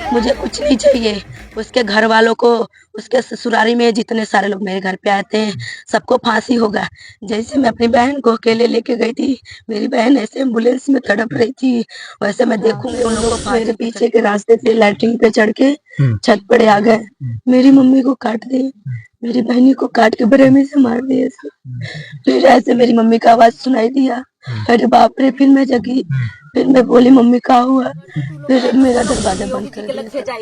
मुझे कुछ नहीं चाहिए। उसके घर वालों को, उसके ससुरारी में जितने सारे लोग मेरे घर पे आए थे, सबको फांसी होगा। जैसे मैं अपनी बहन को अकेले लेके गई थी, मेरी बहन ऐसे एम्बुलेंस में तड़प रही थी, वैसे मैं देखूंगी उन लोगों को मेरे पीछे के रास्ते से लैट्रिन पे चढ़ के छत पे आ गए। मेरी मम्मी को काट दिए, मेरी बहनी को काट के बरेमी से मार दिए। फिर ऐसे मेरी मम्मी का आवाज सुनाई दिया। अरे बाप रे, फिर मैं जगी। फिर मैं बोली मम्मी का हुआ। फिर मेरा दरवाजा बंद कर दिया।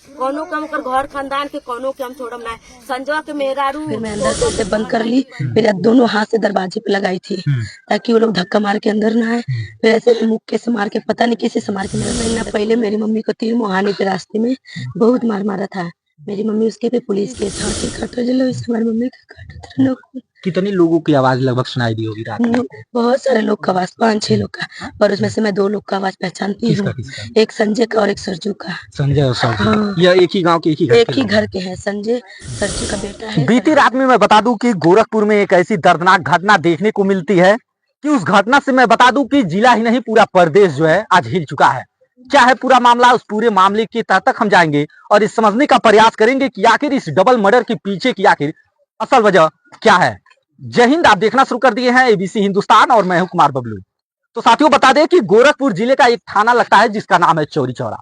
कोनो कम कर घर खानदान के कोनो के हम छोड़म ना संजवा के मेरा रू। फिर मैं अंदर से उसे बंद कर ली। फिर दोनों हाथ से दरवाजे पे लगाई थी ताकि वो लोग धक्का मार के अंदर ना आए। फिर ऐसे मुक्के से मार के, पता नहीं किसी से मार के, मेरा महीना पहले मेरी मम्मी को तीर मुहानी के रास्ते में बहुत मार मारा था। मेरी मम्मी उसके पे पुलिस केस हमारी मम्मी का काटा था। कितने लोगों की आवाज लगभग सुनाई दी होगी रात में? बहुत सारे लोग का आवाज, 5-6 लोग का, और उसमें से मैं 2 लोग का आवाज पहचानती हूँ। एक संजय का और एक सरजू का। संजय और सरजू? हाँ। यह एक ही गांव के एक ही घर के हैं। संजय सरजू का बेटा है। बीती रात में मैं बता दूं कि गोरखपुर में एक ऐसी दर्दनाक घटना देखने को मिलती है कि उस घटना से मैं बता दूं कि जिला ही नहीं पूरा प्रदेश जो है आज हिल चुका है। क्या है पूरा मामला, उस पूरे मामले के तह तक हम जाएंगे और इस समझने का प्रयास करेंगे कि आखिर इस डबल मर्डर के पीछे की आखिर असल वजह क्या है। जय हिंद, आप देखना शुरू कर दिए हैं एबीसी हिंदुस्तान और मैं हूं कुमार बबलू। तो साथियों बता दें कि गोरखपुर जिले का एक थाना लगता है जिसका नाम है चौरी चौरा।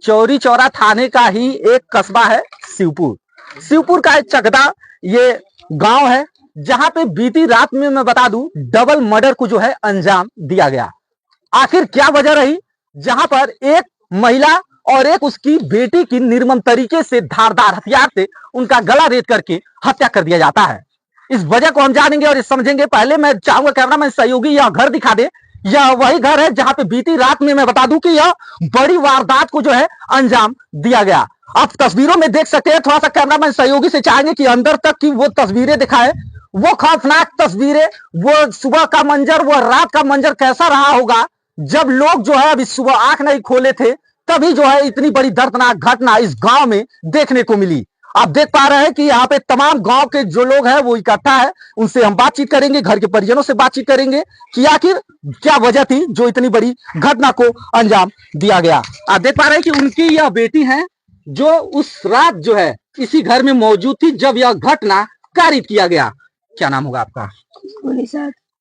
चौरी चौरा थाने का ही एक कस्बा है शिवपुर। शिवपुर का एक चकदा ये गांव है जहां पे बीती रात में मैं बता दूं डबल मर्डर को जो है अंजाम दिया गया। आखिर क्या वजह रही जहां पर एक महिला और एक उसकी बेटी की निर्मम तरीके से धारदार हथियार से उनका गला रेत करके हत्या कर दिया जाता है। इस वजह को हम जानेंगे और समझेंगे। पहले मैं चाहूंगा कैमरामैन सहयोगी यह घर दिखा दे। यह वही घर है जहां पे बीती रात में मैं बता दूं कि यह बड़ी वारदात को जो है अंजाम दिया गया। आप तस्वीरों में देख सकते हैं। थोड़ा सा कैमरामैन सहयोगी से चाहेंगे कि अंदर तक की वो तस्वीरें दिखाए, वो खौफनाक तस्वीरें, वो सुबह का मंजर, वो रात का मंजर कैसा रहा होगा जब लोग जो है अभी सुबह आंख नहीं खोले थे, तभी जो है इतनी बड़ी दर्दनाक घटना इस गांव में देखने को मिली। आप देख पा रहे हैं कि यहाँ पे तमाम गांव के जो लोग हैं वो इकट्ठा है। उनसे हम बातचीत करेंगे, घर के परिजनों से बातचीत करेंगे कि आखिर क्या वजह थी जो इतनी बड़ी घटना को अंजाम दिया गया। आप देख पा रहे हैं कि उनकी यह बेटी है जो उस रात जो है इसी घर में मौजूद थी जब यह घटना कारित किया गया। क्या नाम होगा आपका?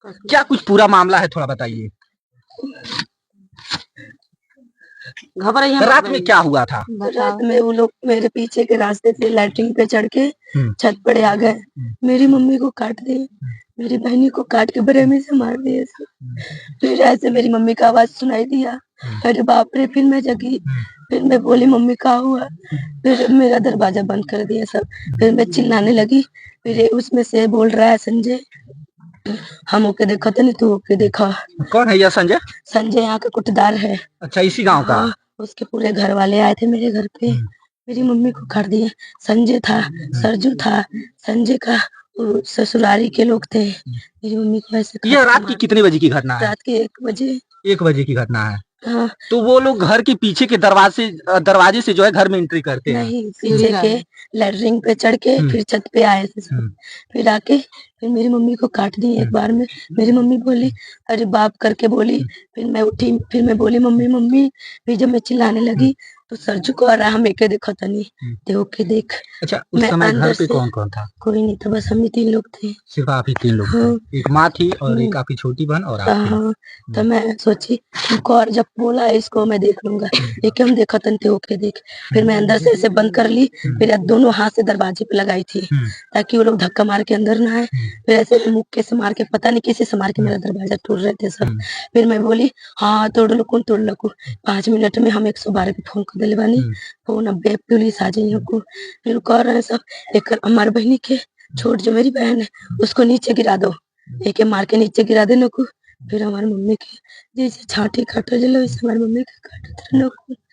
क्या कुछ पूरा मामला है, थोड़ा बताइए। रात में क्या हुआ था? रात में वो लोग मेरे पीछे के रास्ते से लैट्रिन पे चढ़ के छत पे आ गए। मेरी मम्मी को काट दिए, मेरी बहनी को काट के बरेमी से मार दिए। फिर ऐसे मेरी मम्मी का आवाज सुनाई दिया। अरे बाप रे, फिर मैं जगी। फिर मैं बोली मम्मी का हुआ। फिर मेरा दरवाजा बंद कर दिया सब। फिर मैं चिल्लाने लगी। फिर उसमें से बोल रहा है संजय, हम ओके देखा था नहीं, तू ओके देखा। कौन है यह संजय? संजय यहाँ का कुटदार है। अच्छा, इसी गांव का? उसके पूरे घर वाले आए थे मेरे घर पे, मेरी मम्मी को कर दिए। संजय था, सरजू था, संजय का ससुरारी के लोग थे। मेरी मम्मी को ऐसे। यह रात की कितने बजे की घटना है? रात के 1 बजे। 1 बजे की घटना है। हाँ। तो वो लोग घर के पीछे के दरवाजे से जो है घर में एंट्री करते हैं? नहीं, पीछे के लैट्रिन पे चढ़ के फिर छत पे आए थे सब। फिर आके फिर मेरी मम्मी को काट दी एक बार में। मेरी मम्मी बोली अरे बाप करके बोली। फिर मैं उठी, फिर मैं बोली मम्मी मम्मी। फिर जब मैं चिल्लाने लगी तो सरजू को आ रहा, हम एके देखा था नहीं, देखो के देख। अच्छा, उस समय घर पे कौन कौन था? कोई नहीं था, बस हम ही 3 लोग थे। सिर्फ आप ही 3 लोग थे? एक माँ थी और एक आपकी छोटी बहन और आप? हाँ। तो मैं सोची और जब बोला इसको मैं देख लूंगा, एक हम देखा थे ओके देख। फिर मैं अंदर से ऐसे बंद कर ली। फिर दोनों हाथ से दरवाजे पे लगाई थी ताकि वो लोग धक्का मार के अंदर ना आए। फिर ऐसे मुक्के से मार के, पता नहीं किसी से मार के मेरा दरवाजा तोड़ रहे थे सब। फिर मैं बोली हाँ तोड़ लो, कौन तोड़ लो। 5 मिनट में हम 112 पे फोन कर दिले बानी। फोन अब पुलिस आ जाइए को। फिर कह रहे हैं सब एक हमारी बहनी के छोट जो मेरी बहन है उसको नीचे गिरा दो, एक मार के नीचे गिरा देने को। फिर हमारी मम्मी के जैसे छाती काटा जलो, वैसे हमारी मम्मी के काटा।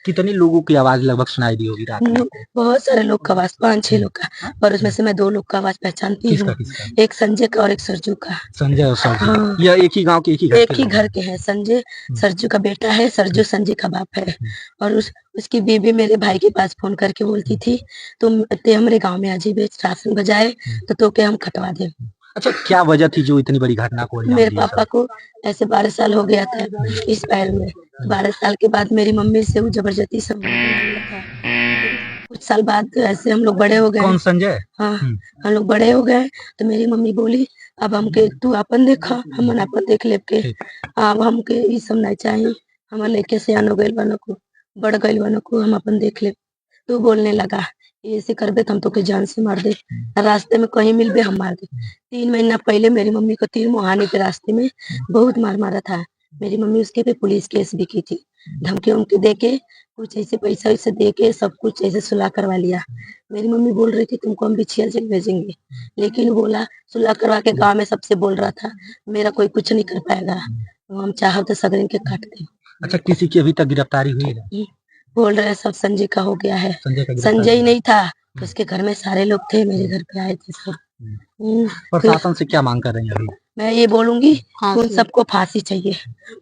कितने लोगों की आवाज लगभग सुनाई दी होगी रात में? बहुत सारे लोग का आवाज, 5-6 लोग का, और उसमें से मैं 2 लोग का आवाज पहचानती किसका हूँ। किसका? एक संजय का और एक सरजू का। संजय और सरजू, हाँ। यह एक ही गांव के एक ही घर एक के ही लोग घर हैं। के हैं। संजय सरजू का बेटा है, सरजू संजय का बाप है। और उसकी बीवी मेरे भाई के पास फोन करके बोलती थी, तुम ते हमरे गांव में आ जाइए, राशन बजाए तो के हम कटवा दे। अच्छा, क्या वजह थी जो इतनी बड़ी घटना को अंजाम मेरे दिया पापा सब? को ऐसे 12 साल हो गया था इस पैर में। 12 साल के बाद मेरी मम्मी से वो जबरदस्ती संबंध बनाने लगा। फिर कुछ साल बाद ऐसे हम लोग बड़े हो गए। कौन संजय? हाँ, हम लोग बड़े हो गए तो मेरी मम्मी बोली, अब हमके तू अपन देखा, हमन अपन देख लेब के, अब हमके ई सब नहीं चाहिए, हमर लइके सियान हो गइल बान को, बढ़ गइल बान को, हम अपन देख लेब। तू बोलने लगा, ऐसे करबे तो हम तोके जान से मार दे, रास्ते में कहीं मिलबे हम मार दे। 3 महीना पहले मेरी मम्मी को तीर मुहाने के रास्ते में बहुत मार मारा था। मेरी मम्मी उसके पे पुलिस केस भी की थी। धमकी उमकी दे के, कुछ ऐसे पैसा वैसा दे के सब कुछ ऐसे सुलह करवा लिया। मेरी मम्मी बोल रही थी तुमको हम बिछिया जेल भेजेंगे, लेकिन वो बोला सुलह करवा के गांव में सबसे बोल रहा था मेरा कोई कुछ नहीं कर पाएगा, हम चाहो तो सगरीन के काट दे। अच्छा, किसी की अभी तक गिरफ्तारी हुई है? बोल रहे सब संजय का हो गया है। संजय का गिरफ्तारी संजय ही हुआ? नहीं था, उसके घर में सारे लोग थे, मेरे घर पे आए थे सब। फिर प्रशासन से क्या मांग कर रही हैं अभी? मैं ये बोलूंगी उन सबको फांसी चाहिए,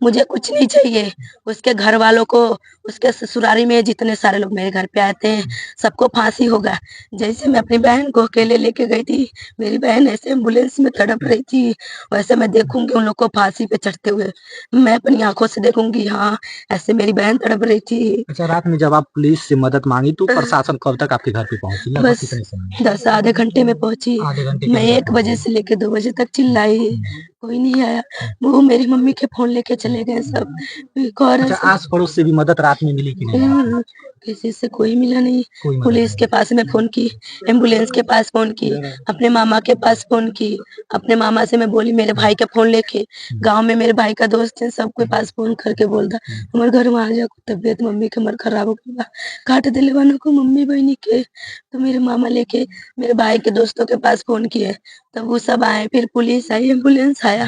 मुझे कुछ नहीं चाहिए। उसके घर वालों को, उसके ससुरारी में जितने सारे लोग मेरे घर पे आए थे, सबको फांसी होगा। जैसे मैं अपनी बहन को अकेले लेके गई थी, मेरी बहन ऐसे एम्बुलेंस में तड़प रही थी, वैसे मैं देखूंगी उन लोग को फांसी पे चढ़ते हुए। मैं अपनी आंखों से देखूंगी, हाँ ऐसे मेरी बहन तड़प रही थी। अच्छा, रात में जब आप पुलिस से मदद मांगी तो प्रशासन कब तक आपके घर पे पहुंची? लगभग बस कितने समय? 10 आधे घंटे में पहुंची। आधे घंटे के मैं अंदर 1 बजे से लेके 2 बजे तक चिल्लाई, कोई नहीं आया। वो मेरी मम्मी के फोन लेके चले गए सब। एक और अच्छा, आस पड़ोस से भी मदद रात में मिली कि नहीं? हम्म, किसी से कोई मिला नहीं। कोई मदद पुलिस के पास में फोन की, एम्बुलेंस के पास फोन की, अपने मामा के पास फोन की। अपने मामा से मैं बोली मेरे भाई का फोन लेके, गांव में मेरे भाई का दोस्त है, सबके पास फोन करके बोल दा हमारे घर में आ जा, तबियत मम्मी के मर खराब हो गई बा, काट दिले वालों को मम्मी बहनी के। तो मेरे मामा लेके मेरे भाई के दोस्तों के पास फोन किए, तब वो सब आए, फिर पुलिस आई, एम्बुलेंस आया,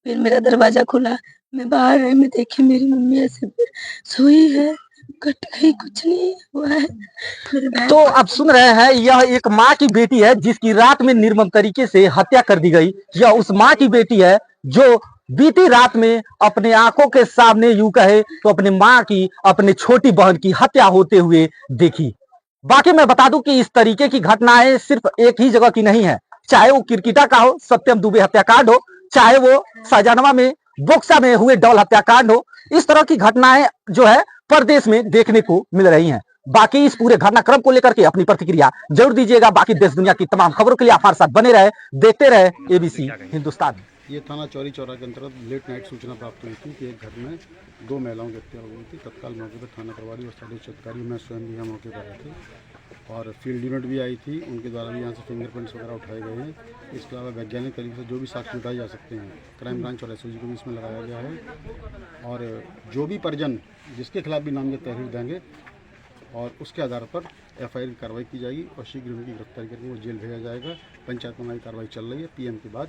फिर मेरा दरवाजा खुला, मैं बाहर आई, मैं देखी मेरी मम्मी ऐसे सोई है, कट गई, कुछ नहीं हुआ है। मेरे बहन तो अब सुन रहे हैं, यह एक माँ की बेटी है जिसकी रात में निर्मम तरीके से हत्या कर दी गई। यह उस माँ की बेटी है जो बीती रात में अपने आंखों के सामने, यूं कहे तो अपने माँ की, अपने छोटी बहन की हत्या होते हुए देखी। बाकी मैं बता दूं कि इस तरीके की घटनाएं सिर्फ एक ही जगह की नहीं है, चाहे वो किरकिटा का हो, सत्यम दुबे हत्याकांड हो, चाहे वो शाहजहां में बोक्सा में हुए डॉल हत्याकांड हो, इस तरह की घटनाएं जो है प्रदेश में देखने को मिल रही हैं। बाकी इस पूरे घटनाक्रम को लेकर के अपनी प्रतिक्रिया जरूर दीजिएगा। बाकी देश दुनिया की तमाम खबरों के लिए आप हमारे साथ बने रहे, देखते रहे एबीसी हिंदुस्तान। ये थाना चौरी चौरा के अंतर्गत लेट नाइट सूचना प्राप्त हुई थी कि एक घर में 2 महिलाओं की हत्या हो गई थी। तत्काल मौके पर थाना प्रभारी और स्थानीय अधिकारी, मैं स्वयं भी यहाँ मौके पर आए थे और फील्ड यूनिट भी आई थी, उनके द्वारा भी यहाँ से फिंगरप्रिंट्स वगैरह उठाए गए हैं। इसके अलावा वैज्ञानिक तरीके से जो भी साक्ष्य उठाए जा सकते हैं, क्राइम ब्रांच और एसओजी को भी इसमें लगाया गया है। और जो भी परिजन जिसके खिलाफ भी नामजद तहरीर देंगे और उसके आधार पर एफआईआर की कार्रवाई की जाएगी और शीघ्र उनकी गिरफ्तारी करके वो जेल भेजा जाएगा। पंचायत में कार्रवाई चल रही है, पीएम के बाद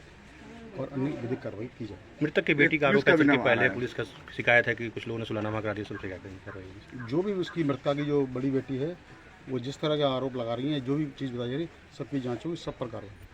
और अन्य विधिक कार्रवाई की जाए। मृतक की बेटी का आरोप है कि पहले पुलिस का शिकायत है कि कुछ लोगों ने सुलहनामा करा दिया, सब शिकायत। जो भी उसकी मृतका की जो बड़ी बेटी है, वो जिस तरह के आरोप लगा रही हैं, जो भी चीज़ बताई जा रही है, सबकी जांच होगी, सब पर कार्रवाई।